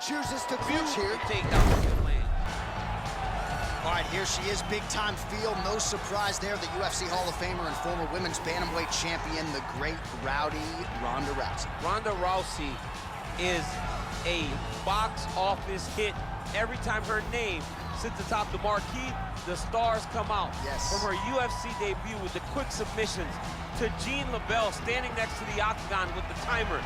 chooses to clinch here. All right, here she is, big-time field. No surprise there, the UFC Hall of Famer and former women's bantamweight champion, the great rowdy Ronda Rousey. Ronda Rousey is a box office hit. Every time her name sits atop the marquee, the stars come out. Yes. From her UFC debut with the quick submissions to Jean LaBelle standing next to the octagon with the timer.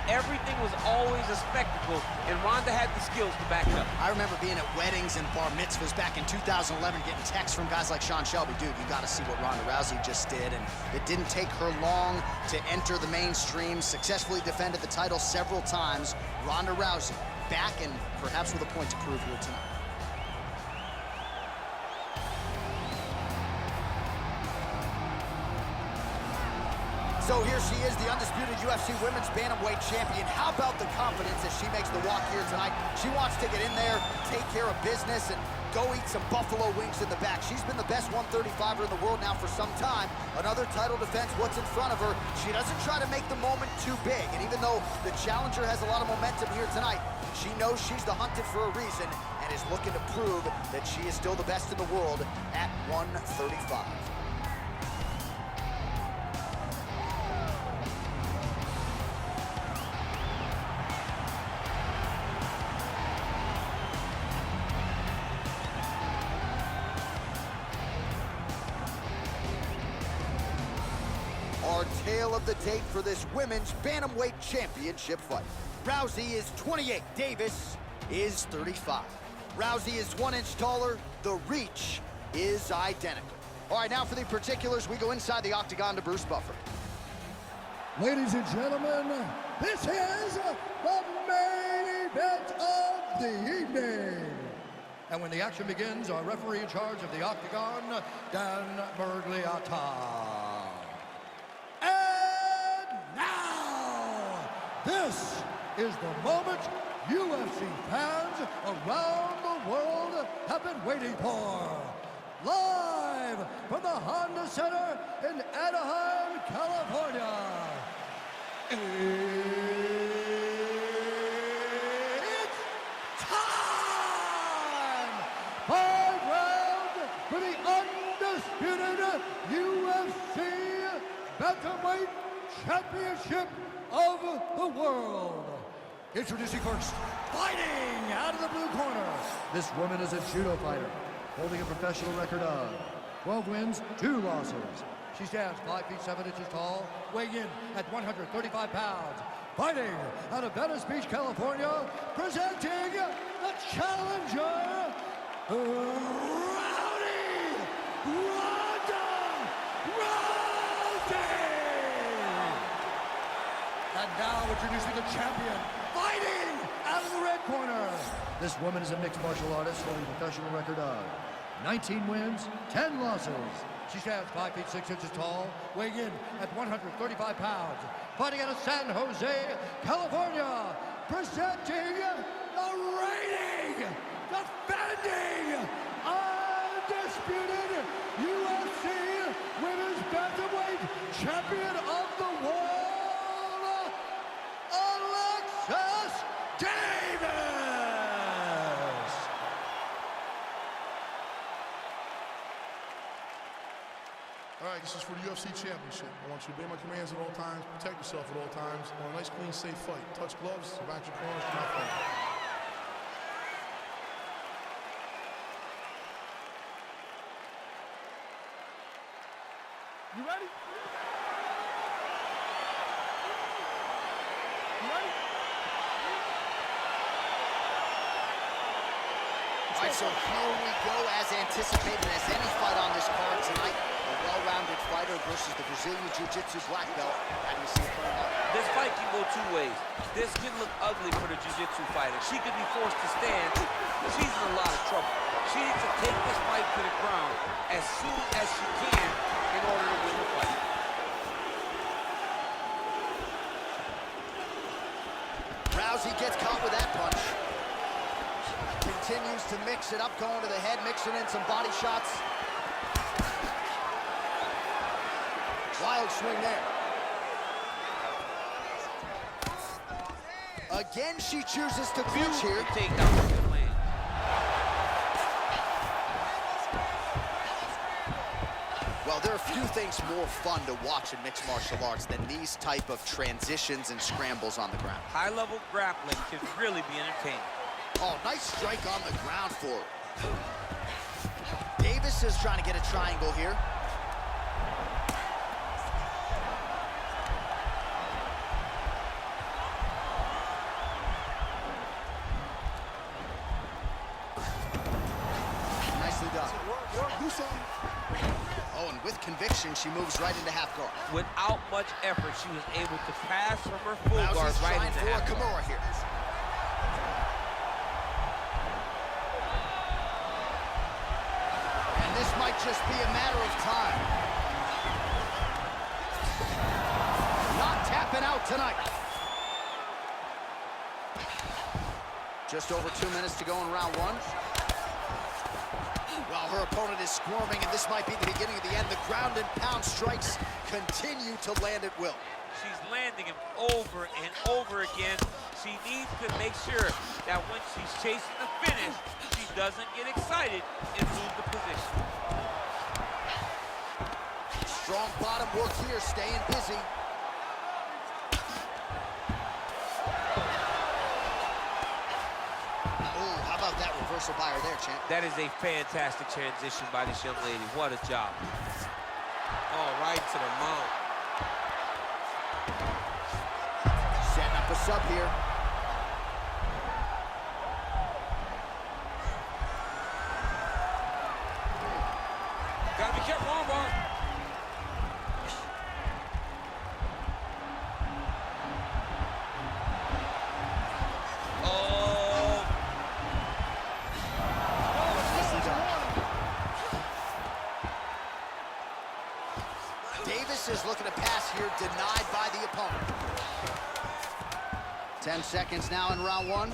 Everything was always a spectacle, and Ronda had the skills to back it up. I remember being at weddings and bar mitzvahs back in 2011, getting texts from guys like Sean Shelby. Dude, you got to see what Ronda Rousey just did. And it didn't take her long to enter the mainstream, successfully defended the title several times. Ronda Rousey back and perhaps with a point to prove here tonight. So here she is, the undisputed UFC Women's Bantamweight Champion. How about the confidence as she makes the walk here tonight? She wants to get in there, take care of business, and go eat some buffalo wings in the back. She's been the best 135er in the world now for some time. Another title defense, what's in front of her? She doesn't try to make the moment too big. And even though the challenger has a lot of momentum here tonight, she knows she's the hunted for a reason and is looking to prove that she is still the best in the world at 135. Our tale of the tape for this women's bantamweight championship fight. Rousey is 28, Davis is 35. Rousey is 1 inch taller, the reach is identical. All right, now for the particulars, we go inside the octagon to Bruce Buffer. Ladies and gentlemen, this is the main event of the evening. And when the action begins, our referee in charge of the octagon, Dan Bergliata. This is the moment UFC fans around the world have been waiting for. Live from the Honda Center in Anaheim, California. It's time! 5 rounds for the undisputed UFC Bantamweight Championship of the world. Introducing first, fighting out of the blue corner. This woman is a judo fighter, holding a professional record of 12 wins, 2 losses. She stands 5 feet 7 inches tall, weighing in at 135 pounds. Fighting out of Venice Beach, California, presenting the challenger, Rowdy Ronda Rousey. And now introducing the champion, fighting out of the red corner. This woman is a mixed martial artist holding a professional record of 19 wins, 10 losses. She stands 5 feet 6 inches tall, weighing in at 135 pounds. Fighting out of San Jose, California, presenting the reigning, defending, undisputed UFC Women's Bantamweight Champion of the World, Alexis Davis! All right, this is for the UFC Championship. I want you to obey my commands at all times, protect yourself at all times. I want a nice, clean, safe fight. Touch gloves, back your corners, come out fight. You ready? All right, so here we go, as anticipated, as any fight on this card tonight. A well-rounded fighter versus the Brazilian Jiu-Jitsu black belt. How do you see it playing out? This fight can go 2 ways. This can look ugly for the Jiu-Jitsu fighter. She could be forced to stand. She's in a lot of trouble. She needs to take this fight to the ground as soon as she can in order to win the fight. Rousey gets caught with that punch. Continues to mix it up, going to the head, mixing in some body shots. Wild swing there. Again, she chooses to clinch here. Takedown to land. Well, there are few things more fun to watch in mixed martial arts than these type of transitions and scrambles on the ground. High-level grappling can really be entertaining. Oh, nice strike on the ground for her. Davis is trying to get a triangle here. Nicely done. Do something. Oh, and with conviction, she moves right into half guard. Without much effort, she was able to pass from her full guard Rousey's right trying into for a half guard. Kimura here. And this might just be a matter of time. Not tapping out tonight. Just over 2 minutes to go in round one. While her opponent is squirming, and this might be the beginning of the end, the ground and pound strikes continue to land at will. She's landing him over and over again. She needs to make sure that when she's chasing the finish, she doesn't get excited and lose the position. Strong bottom work here, staying busy. Oh, how about that reversal by her there, champ? That is a fantastic transition by this young lady. What a job. Oh, right to the mount. Setting up a sub here. Gotta be careful, armbar. Oh. Nicely done. Davis is looking to pass here, denied by the opponent. 10 seconds now in round one.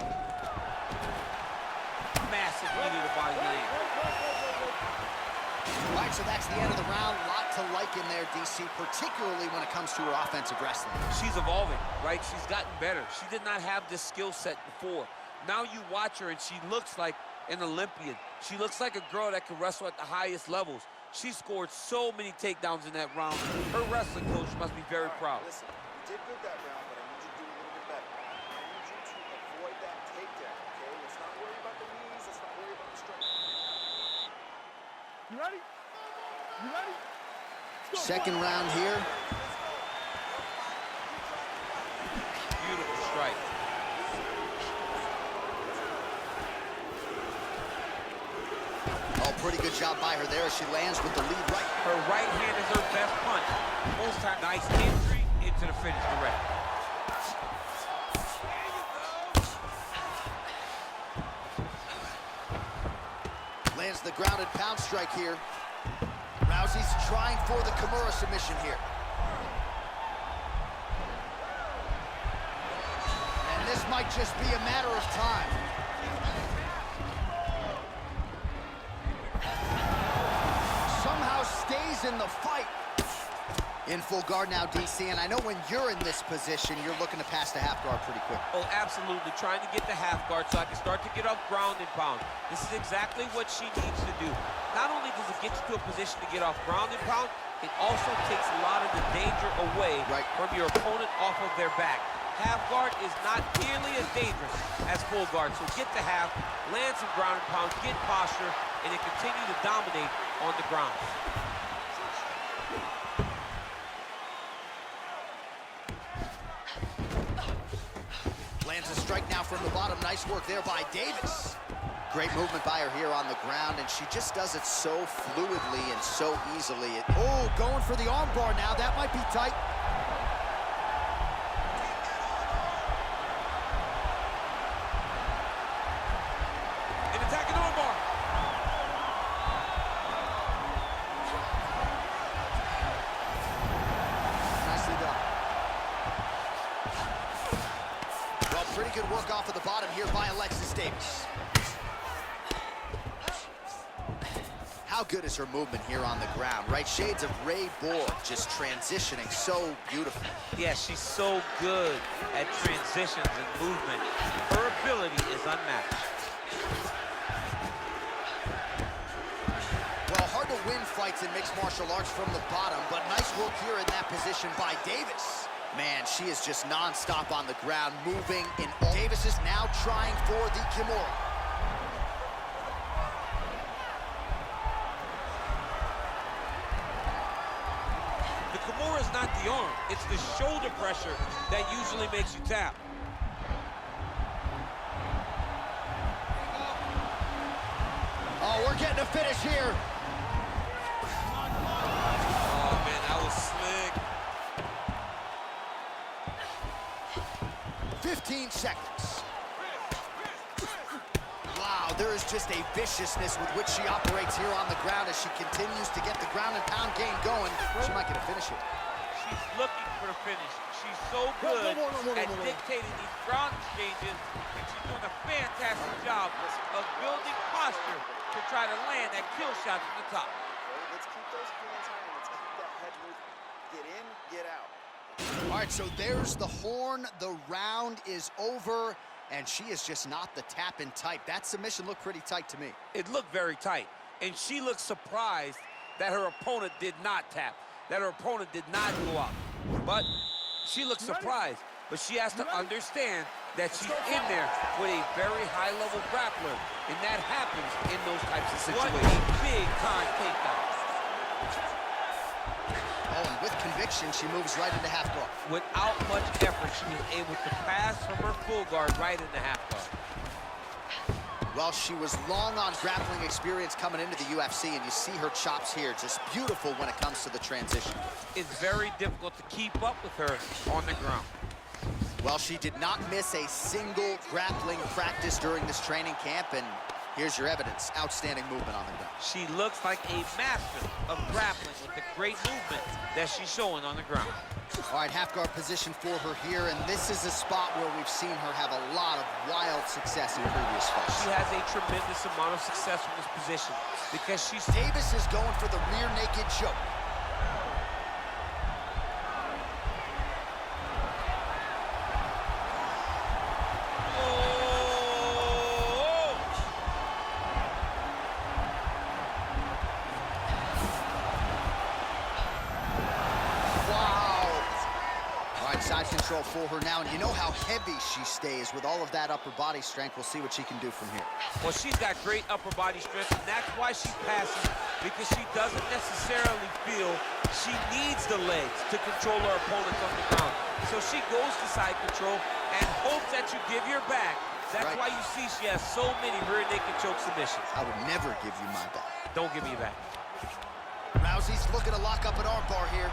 Massive knee to the body land. All right, so that's the end of the round. A lot to like in there, DC, particularly when it comes to her offensive wrestling. She's evolving, right? She's gotten better. She did not have this skill set before. Now you watch her and she looks like an Olympian. She looks like a girl that can wrestle at the highest levels. She scored so many takedowns in that round. Her wrestling coach must be very proud. Listen, you did good that round, but I need you to do a little bit better. I need you to avoid that takedown, okay? Let's not worry about the knees. Let's not worry about the strength. You ready? You ready? Second round here. Beautiful strike. Oh, pretty good job by her there as she lands with the lead right. Her right hand is her best punch. Most time, nice entry into the finish direct. Lands the grounded pound strike here. Rousey's trying for the Kimura submission here. And this might just be a matter of time. Somehow stays in the fight. In full guard now, DC, and I know when you're in this position, you're looking to pass the half guard pretty quick. Oh, absolutely. Trying to get the half guard so I can start to get off ground and pound. This is exactly what she needs to do. Not only does it get you to a position to get off ground and pound, it also takes a lot of the danger away from your opponent off of their back. Half guard is not nearly as dangerous as full guard. So get the half, land some ground and pound, get posture, and then continue to dominate on the ground. Lands a strike now from the bottom. Nice work there by Davis. Great movement by her here on the ground, and she just does it so fluidly and so easily. Oh, going for the armbar now. That might be tight. And attacking armbar. Nicely done. Well, pretty good work off of the bottom here by Alexis Davis. How good is her movement here on the ground, right? Shades of Ray Borg, just transitioning so beautifully. Yeah, she's so good at transitions and movement. Her ability is unmatched. Well, hard to win fights in mixed martial arts from the bottom, but nice work here in that position by Davis. Man, she is just non-stop on the ground, moving in all. Davis is now trying for the Kimura. The Kimura is not the arm. It's the shoulder pressure that usually makes you tap. Oh, we're getting a finish here. Oh, man, that was slick. 15 seconds. Wow, there is just a viciousness with which she operates here on the ground as she continues to get the ground and pound game going. She might get a finish here. She's looking for the finish. She's so good at dictating these ground exchanges, and she's doing a fantastic job of building posture to try to land that kill shot from the top. Okay, let's keep those hands high and let's keep that head moving. Get in, get out. All right, so there's the horn. The round is over, and she is just not the tap-in type. That submission looked pretty tight to me. It looked very tight, and she looked surprised that her opponent did not tap, that her opponent did not go out. But she looked surprised, but she has to understand that she's in there with a very high-level grappler, and that happens in those types of situations. What a big-time takedown. Oh, and with conviction, she moves right into half guard. Without much effort, she was able to pass from her full guard right into half guard. Well, she was long on grappling experience coming into the UFC, and you see her chops here, just beautiful when it comes to the transition. It's very difficult to keep up with her on the ground. Well, she did not miss a single grappling practice during this training camp, and here's your evidence. Outstanding movement on the ground. She looks like a master of grappling with the great movement that she's showing on the ground. All right, half guard position for her here, and this is a spot where we've seen her have a lot of wild success in previous fights. She has a tremendous amount of success from this position because she's... Davis is going for the rear naked choke. Side control for her now, and you know how heavy she stays with all of that upper body strength. We'll see what she can do from here. Well, she's got great upper body strength, and that's why she passes, because she doesn't necessarily feel she needs the legs to control her opponents on the ground. So she goes to side control and hopes that you give your back. That's right. Why you see she has so many rear naked choke submissions. I would never give you my back. Don't give me your back. Rousey's looking to lock up an armbar here.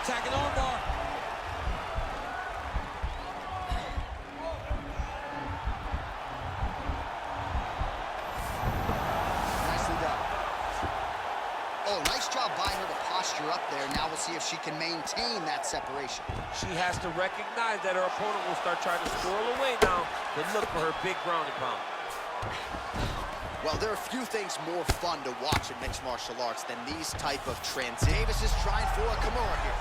Attacking armbar. Nicely done. Oh, nice job by her to posture up there. Now we'll see if she can maintain that separation. She has to recognize that her opponent will start trying to squirrel away now, then look for her big ground and pound. Well, there are few things more fun to watch in mixed martial arts than these type of transitions. Davis is trying for a Kimura here.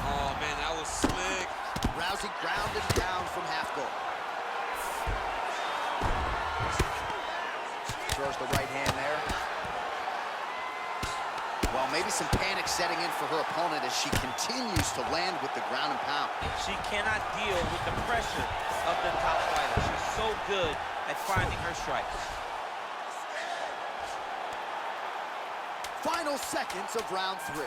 Oh, man, that was slick. Rousey grounded down from half guard. Throws the right hand there. Well, maybe some panic setting in for her opponent as she continues to land with the ground and pound. She cannot deal with the pressure of the top fighter. She's so good at finding her strikes. Final seconds of round 3.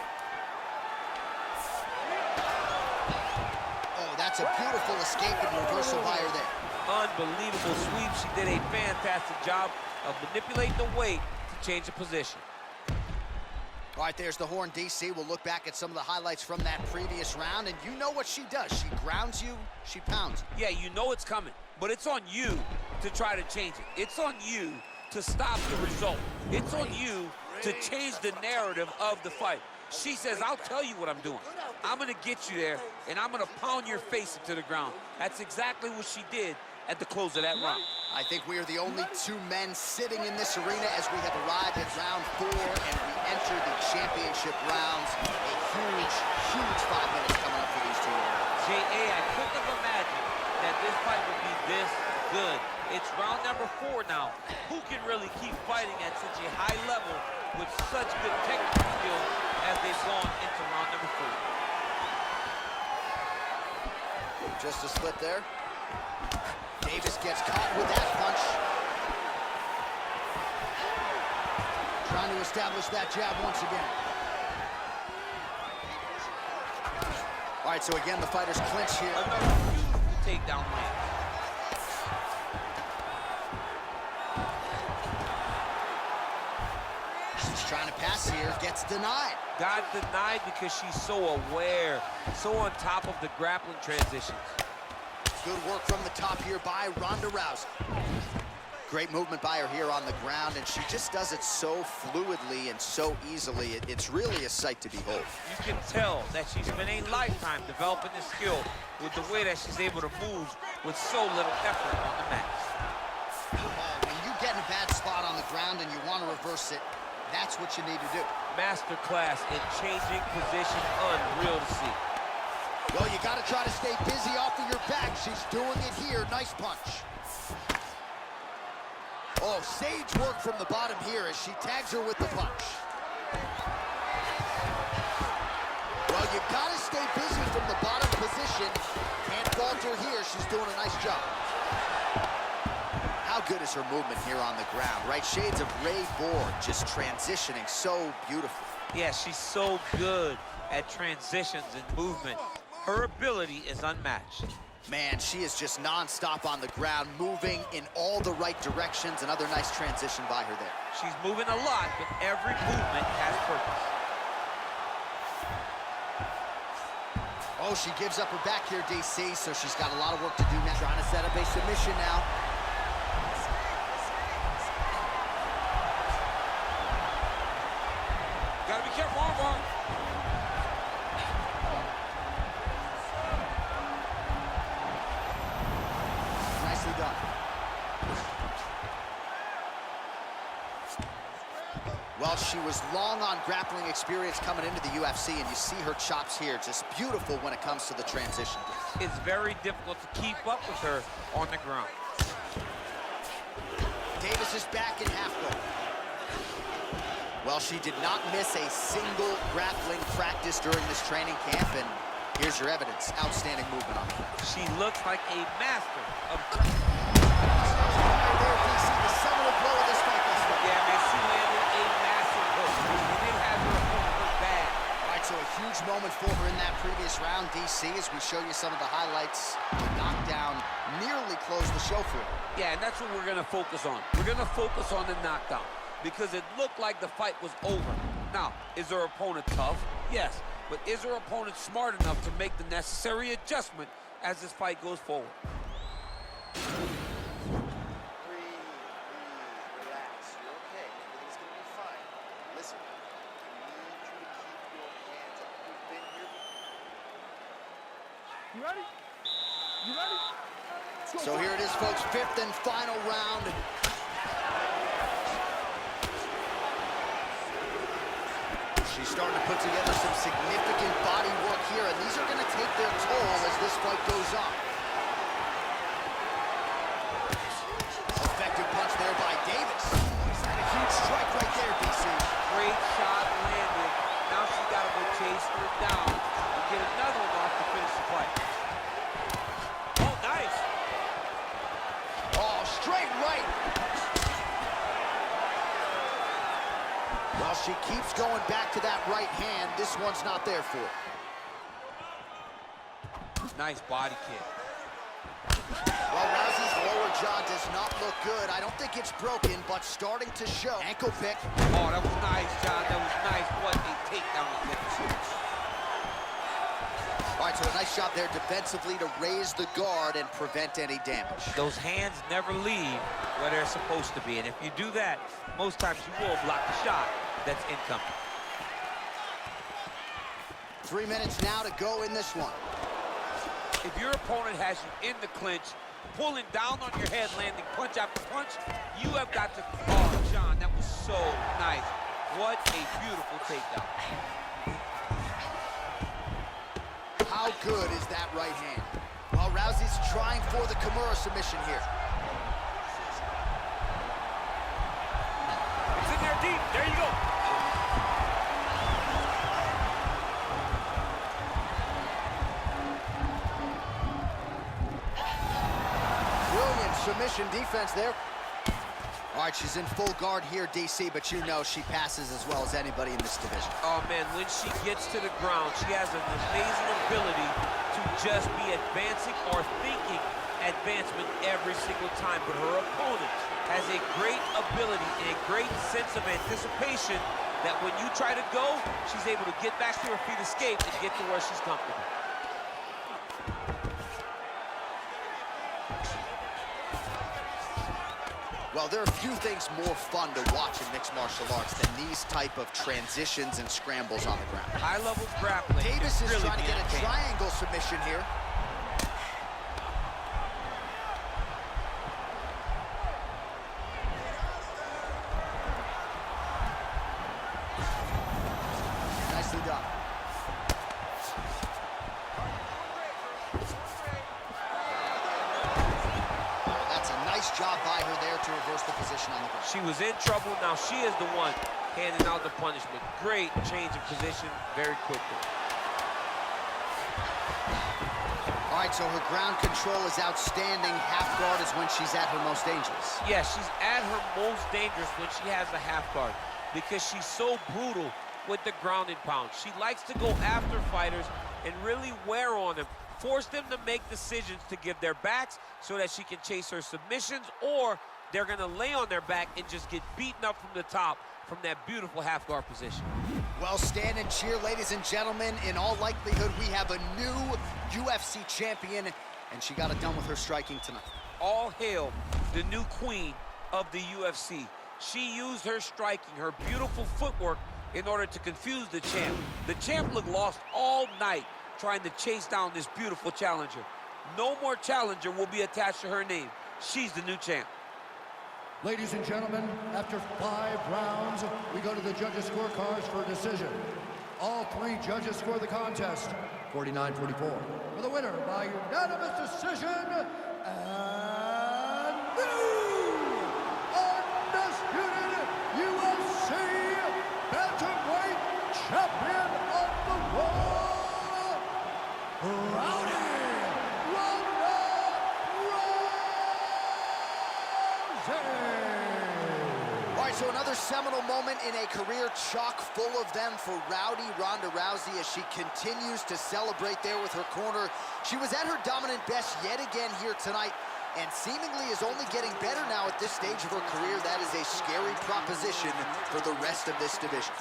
Oh, that's a beautiful escape and reversal by her there. Unbelievable sweep. She did a fantastic job of manipulating the weight to change the position. All right, there's the horn, DC. We'll look back at some of the highlights from that previous round, and you know what she does. She grounds you, she pounds you. Yeah, you know it's coming, but it's on you to try to change it. It's on you to stop the result. It's on you to change the narrative of the fight. She says, I'll tell you what I'm doing. I'm gonna get you there, and I'm gonna pound your face into the ground. That's exactly what she did at the close of that round. I think we are the only two men sitting in this arena as we have arrived at round 4 and we enter the championship rounds. A huge, huge 5 minutes coming up for these two guys. J.A., I couldn't have imagined that this fight would be this good. It's round number 4 now. Who can really keep fighting at such a high level with such good technical skills as they've gone into round number 4? Just a split there. Davis gets caught with that punch. Trying to establish that jab once again. All right, so again, the fighters clinch here. Another beautiful takedown land. She's trying to pass here, gets denied. Got denied because she's so aware, so on top of the grappling transitions. Good work from the top here by Ronda Rousey. Great movement by her here on the ground, and she just does it so fluidly and so easily. It's really a sight to behold. You can tell that she's spent a lifetime developing this skill with the way that she's able to move with so little effort on the mat. When you get in a bad spot on the ground and you want to reverse it, that's what you need to do. Masterclass in changing position, unreal to see. Well, you got to try to stay busy off of your back. She's doing it here. Nice punch. Oh, sage work from the bottom here as she tags her with the punch. Well, you got to stay busy from the bottom position. Can't falter here. She's doing a nice job. How good is her movement here on the ground, right? Shades of Ray Borg, just transitioning so beautifully. Yeah, she's so good at transitions and movement. Her ability is unmatched. Man, she is just non-stop on the ground, moving in all the right directions. Another nice transition by her there. She's moving a lot, but every movement has purpose. Oh, she gives up her back here, DC, so she's got a lot of work to do now. Trying to set up a submission now. Gotta be careful, armbar. Done. Well, she was long on grappling experience coming into the UFC, and you see her chops here, just beautiful when it comes to the transition. It's very difficult to keep up with her on the ground. Davis is back in half guard. Well, she did not miss a single grappling practice during this training camp, and here's your evidence. Outstanding movement on her. She looks like a master of... Right there, DC, the seminal blow of this fight thus far. Yeah, man, she landed a massive hook. And they have her hurt bad. All right, so a huge moment for her in that previous round, DC, as we show you some of the highlights. The knockdown nearly closed the show for her. Yeah, and that's what we're going to focus on. We're going to focus on the knockdown because it looked like the fight was over. Now, is her opponent tough? Yes. But is her opponent smart enough to make the necessary adjustment as this fight goes forward? Relax. You're okay. Everything's gonna be fine. Listen, I need you to keep your hands up. You've been here before. You ready? You ready? So here it is, folks, 5th and final round. She's starting to put together some significant body work here, and these are going to take their toll as this fight goes on. Effective punch there by Davis. He's had a huge strike right there, DC. Great shot landed. Now she's got to go chase her down and get another one off to finish the fight. Oh, nice. Oh, straight right. Well, she keeps going back to that right hand. This one's not there for her. Nice body kick. Well, Rousey's lower jaw does not look good. I don't think it's broken, but starting to show. Ankle pick. Oh, that was nice, John. That was nice. What a takedown attempt. All right, right, so a nice job there defensively to raise the guard and prevent any damage. Those hands never leave where they're supposed to be, and if you do that, most times you will block the shot that's incoming. 3 minutes now to go in this one. If your opponent has you in the clinch, pulling down on your head, landing punch after punch, you have got to... Oh, John, that was so nice. What a beautiful takedown. How good is that right hand? Well, Rousey's trying for the Kimura submission here. It's in there deep. There you go. Brilliant submission defense there. All right, she's in full guard here, DC, but you know she passes as well as anybody in this division. Oh, man, when she gets to the ground, she has an amazing ability to just be advancing or thinking advancement every single time. But her opponent has a great ability and a great sense of anticipation that when you try to go, she's able to get back to her feet, escape, and get to where she's comfortable. Well, there are few things more fun to watch in mixed martial arts than these type of transitions and scrambles on the ground. High-level grappling. Davis is really trying to get a triangle submission here. Nicely done. Job by her there to reverse the position on the ground. She was in trouble. Now she is the one handing out the punishment. Great change of position very quickly. All right, so her ground control is outstanding. Half guard is when she's at her most dangerous. Yeah, she's at her most dangerous when she has a half guard because she's so brutal with the ground and pound. She likes to go after fighters and really wear on them. Force them to make decisions to give their backs so that she can chase her submissions, or they're going to lay on their back and just get beaten up from the top from that beautiful half guard position. Well, stand and cheer, ladies and gentlemen. In all likelihood, we have a new UFC champion, and she got it done with her striking tonight. All hail the new queen of the UFC. She used her striking, her beautiful footwork, in order to confuse the champ. The champ looked lost all night trying to chase down this beautiful challenger. No more challenger will be attached to her name. She's the new champ. Ladies and gentlemen, after 5 rounds, we go to the judges' scorecards for a decision. All 3 judges score the contest, 49-44. For the winner by unanimous decision, and new undisputed UFC Bantamweight Champion of the World, Ronda Rousey! All right, so another seminal moment in a career chock full of them for Ronda Rousey as she continues to celebrate there with her corner. She was at her dominant best yet again here tonight, and seemingly is only getting better now at this stage of her career. That is a scary proposition for the rest of this division.